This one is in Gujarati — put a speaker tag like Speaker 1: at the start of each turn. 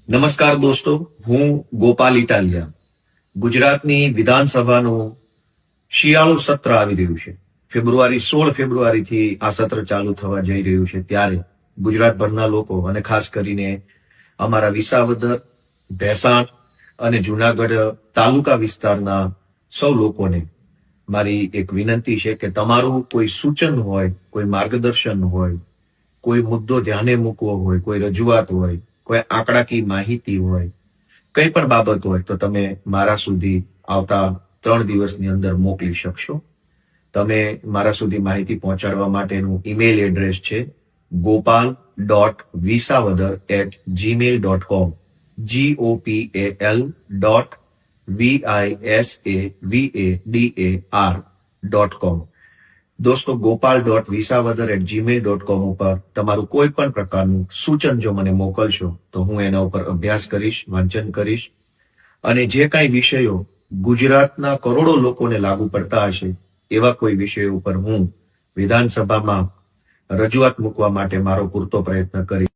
Speaker 1: નમસ્કાર દોસ્તો, હું ગોપાલ ઇટાલિયા. ગુજરાતની વિધાનસભાનું શિયાળુ સત્ર આવી રહ્યું છે. 16 ફેબ્રુઆરીથી આ સત્ર ચાલુ થવા જઈ રહ્યું છે. ત્યારે ગુજરાતભરના લોકો અને ખાસ કરીને અમારા વિસાવદર, ભેસાણ અને જુનાગઢ તાલુકા વિસ્તારના સૌ લોકોને મારી એક વિનંતી છે કે તમારું કોઈ સૂચન હોય, કોઈ માર્ગદર્શન હોય, કોઈ મુદ્દો ધ્યાને મૂકવો હોય, કોઈ રજૂઆત હોય, કોઈ આંકડાકીય માહિતી હોય, કઈ પણ બાબત હોય તો તમે મારા સુધી આવતા 3 દિવસની અંદર મોકલી શકશો. તમે મારા સુધી માહિતી પહોંચાડવા માટેનું ઈમેલ એડ્રેસ છે gopal.visavadar@gmail.com gopal.visavadar.com. દોસ્તો, gopal.visavadar@gmail.com ઉપર તમારું કોઈ પણ પ્રકારનું સૂચન જો મને મોકલશો તો હું એના ઉપર અભ્યાસ કરીશ, વાંચન કરીશ અને જે કાંઈ વિષયો ગુજરાતના કરોડો લોકોને લાગુ પડતા હશે એવા કોઈ વિષયો ઉપર હું વિધાનસભામાં રજૂઆત મૂકવા માટે મારો પૂરતો પ્રયત્ન કરીશ.